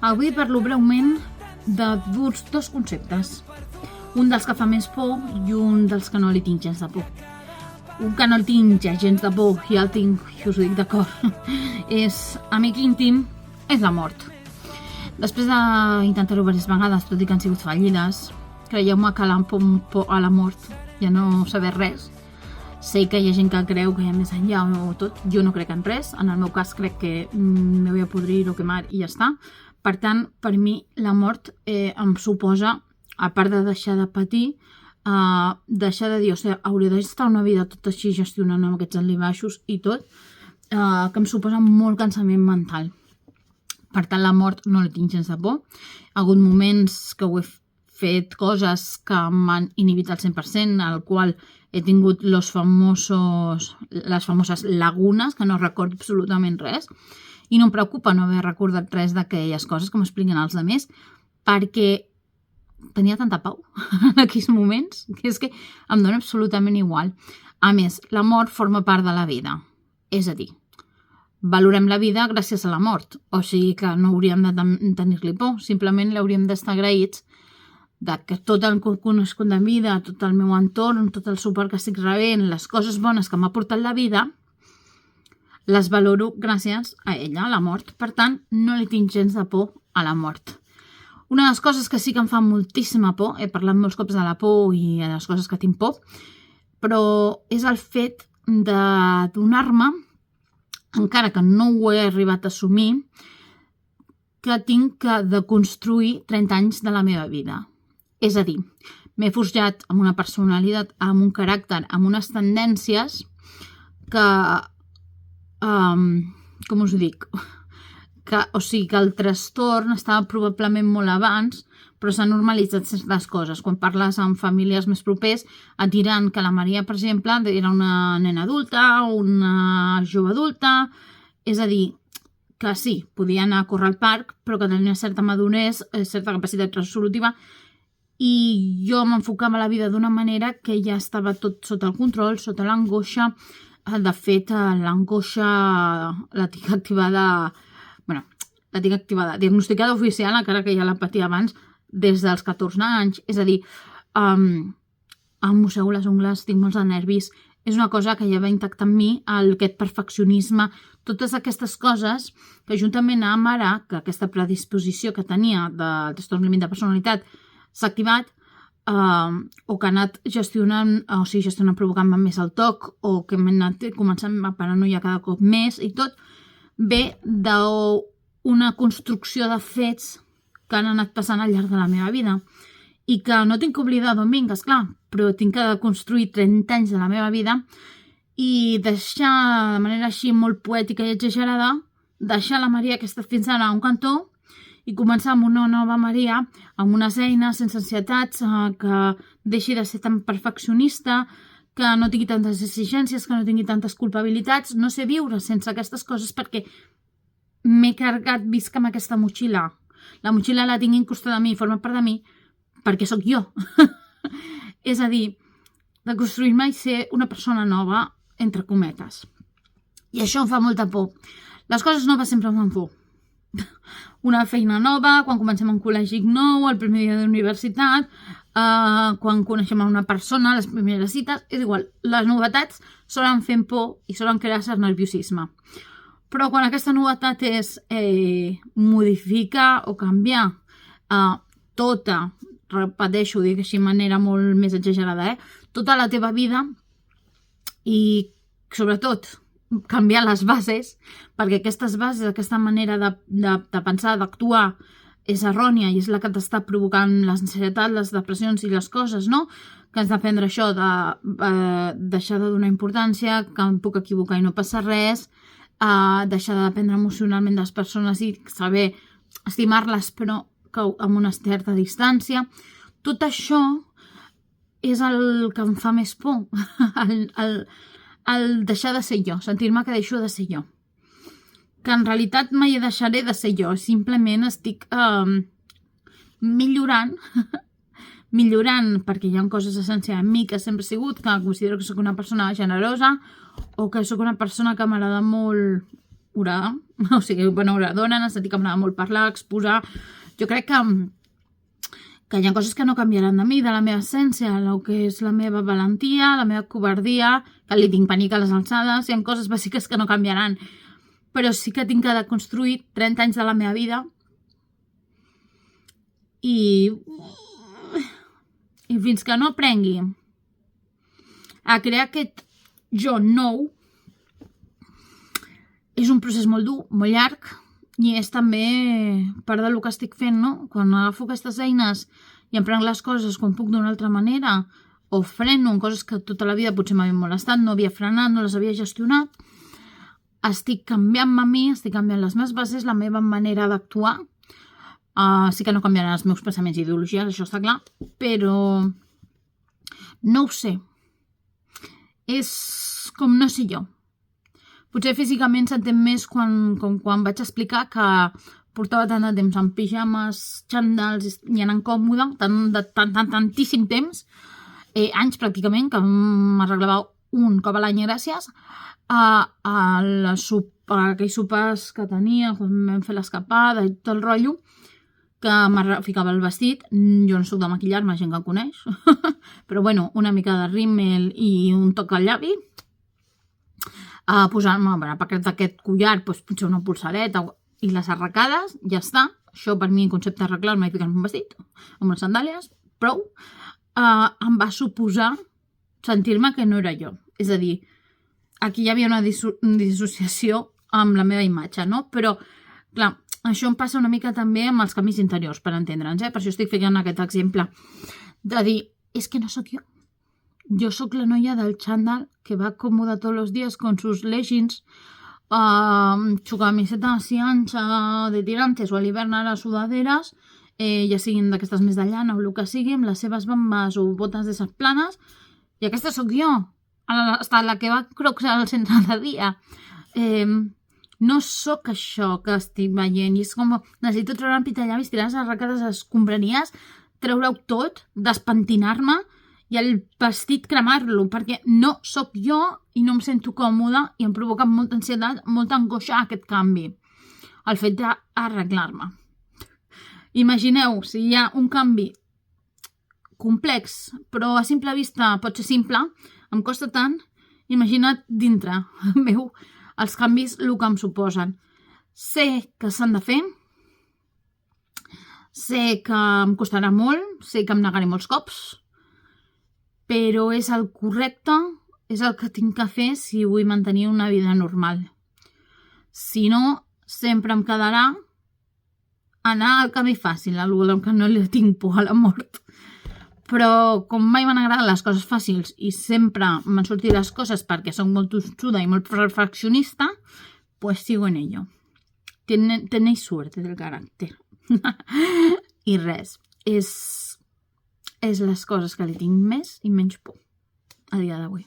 Avui parlo breument de dos conceptes. Un dels que fa més por i un dels que no li tinc gens de por. Un que no el tinc gens de por i el tinc, i us ho dic d'acord, és amic íntim, és la mort. Després d'intentar-ho diverses vegades, tot i que han sigut fallides, creieu-me que la por a la mort ja no saber res. Sé que hi ha gent que creu que hi ha més enllà o tot. Jo no crec en res. En el meu cas crec que me voy a podrir o quemar i ja està. Per tant, per mi la mort em suposa, a part de deixar de patir, deixar de dir, o sigui, hauré d'estar una vida tot així gestionant amb aquests alt i baixos i tot, que em suposa molt cansament mental. Per tant, la mort no la tinc gens de por. Ha hagut moments que ho he fet coses que m'han inhibit al 100%, al qual he tingut les famoses lagunes, que no recordo absolutament res, i no em preocupa no haver recordat res d'aquelles coses que m'expliquen els altres, perquè tenia tanta pau en aquells moments, que és que em dona absolutament igual. A més, la mort forma part de la vida, és a dir, valorem la vida gràcies a la mort, o sigui que no hauríem de tenir-li por, simplement l'hauríem d'estar agraïts de que tot el que conec de vida, tot el meu entorn, tot el suport que estic rebent, les coses bones que m'ha portat la vida, les valoro gràcies a ella, a la mort. Per tant, no li tinc gens de por a la mort. Una de les coses que sí que em fa moltíssima por, he parlat molts cops de la por i de les coses que tinc por, però és el fet de donar-me, encara que no ho he arribat a assumir, que tinc que deconstruir 30 anys de la meva vida. És a dir, m'he forjat amb una personalitat, amb un caràcter, amb unes tendències que, com us ho dic, que el trastorn estava probablement molt abans, però s'han normalitzat certes coses. Quan parles amb famílies més propers, et diran que la Maria, per exemple, era una nena adulta, una jove adulta, és a dir, que sí, podia anar a córrer al parc, però que tenia certa maduresa, certa capacitat resolutiva, i jo m'enfocava la vida d'una manera que ja estava tot sota el control, sota l'angoixa. De fet, l'angoixa la tinc activada, diagnosticada oficial, encara que ja la patia abans, des dels 14 anys. És a dir, em mossego les ungles, tinc molts de nervis. És una cosa que ja va intactar en mi, aquest perfeccionisme, totes aquestes coses que juntament amb ara, que aquesta predisposició que tenia del trastorn límit de personalitat s'ha activat, o que ha anat gestionant provocant-me més el toc, o que m'he anat començant a paranoia cada cop més i tot, ve d'una construcció de fets que han anat passant al llarg de la meva vida i que no tinc que oblidar d'on vinc, esclar, però tinc que construir 30 anys de la meva vida i deixar de manera així molt poètica i exagerada, deixar la Maria que ha estat fins ara a un cantó i començar amb una nova Maria, amb unes eines, sense ansietats, que deixi de ser tan perfeccionista, que no tingui tantes exigències, que no tingui tantes culpabilitats. No sé viure sense aquestes coses perquè m'he carregat, visc amb aquesta motxilla. La motxilla la tinc incrustada a mi, forma part de mi, perquè sóc jo. És a dir, de construir-me i ser una persona nova, entre cometes. I això em fa molta por. Les coses noves sempre em fan por. Una feina nova, quan comencem un col·legi nou, el primer dia d'universitat, quan coneixem a una persona, les primeres cites, és igual, les novetats solen fer por i solen crear cert nerviosisme. Però quan aquesta novetat és modificar o canviar tota, repeteixo, ho dic així de manera molt més exagerada, tota la teva vida i sobretot canviar les bases, perquè aquestes bases, aquesta manera de pensar, d'actuar, és errònia i és la que t'està provocant l'ansietat, les depressions i les coses, no? Que has d'aprendre això, de deixar de donar importància, que em puc equivocar i no passa res, deixar de dependre emocionalment de les persones i saber estimar-les, però amb una certa distància. Tot això és el que em fa més por, el deixar de ser jo, sentir-me que deixo de ser jo. Que en realitat mai deixaré de ser jo, simplement estic millorant, perquè hi ha coses essencials en mi que sempre he sigut, que considero que sóc una persona generosa o que sóc una persona que m'agrada molt orar, o sigui, bona oradora, en el sentit que m'agrada molt parlar, exposar. Jo crec que hi ha coses que no canviaran de mi, de la meva essència, el que és la meva valentia, la meva covardia, que li tinc pànic a les alçades, hi ha coses bàsiques que no canviaran, però sí que tinc que deconstruir 30 anys de la meva vida i fins que no aprengui a crear aquest jo nou, és un procés molt dur, molt llarg, i és també part del que estic fent, no? Quan agafo aquestes eines i em prenc les coses com puc d'una altra manera, o freno en coses que tota la vida potser m'havien molestat, no havia frenat, no les havia gestionat, estic canviant-me a mi, estic canviant les meves bases, la meva manera d'actuar. Sí que no canviaran els meus pensaments i ideologies, això està clar, però no ho sé. És com no sé jo. Potser físicament s'entén més com quan vaig explicar que portava tant de temps amb pijames, xandals i anant còmode, tantíssim temps, anys pràcticament, que m'arreglava un cop a l'any, gràcies a aquells sopars que tenia quan vam fer l'escapada i tot el rotllo, que me ficava el vestit. Jo no soc de maquillar-me, gent que em coneix, però bueno, una mica de rímel i un toc al llavi, a posar-me d'aquest collar, doncs, potser una polsareta i les arracades, ja està. Això per mi, en concepte d'arreglar-me i ficar-me un vestit, amb unes sandàlies, prou. Em va suposar sentir-me que no era jo. És a dir, aquí hi havia una dissociació amb la meva imatge, no? Però, clar, això em passa una mica també amb els canvis interiors, per entendre'ns, Per això estic ficant aquest exemple de dir, és que no sóc jo. Yo soy la noia del chándal que va cómoda todos los días con sus leggings, su camiseta así ancha de tirantes o a l'hivern ara sudaderes, ja siguin d'aquestes més de llana o el que sigui, amb les seves bambes o botes d'esses planes, i aquesta sóc jo, hasta la que va crocs al centre de dia. No sóc això que estic veient, i és com necessito treure en pitallavis, tirar les arracades a les escombraries, treure-ho tot, despentinar-me, i el vestit cremar-lo, perquè no sóc jo i no em sento còmoda i em provoca molta ansietat, molta angoixa aquest canvi, el fet d'arreglar-me. Imagineu, si hi ha un canvi complex, però a simple vista pot ser simple, em costa tant, imagina't dintre meu els canvis, el que em suposen. Sé que s'han de fer, sé que em costarà molt, sé que em negaré molts cops, però és el correcte, és el que tinc que fer si vull mantenir una vida normal. Si no, sempre em quedarà anar al camí fàcil, al que no li tinc por a la mort. Però com mai m'han agradat les coses fàcils i sempre m'han sortit les coses perquè soc molt tossuda i molt perfeccionista, pues sigo en ello. Tenéis suerte del carácter. I res, és les coses que li tinc més i menys por a dia d'avui.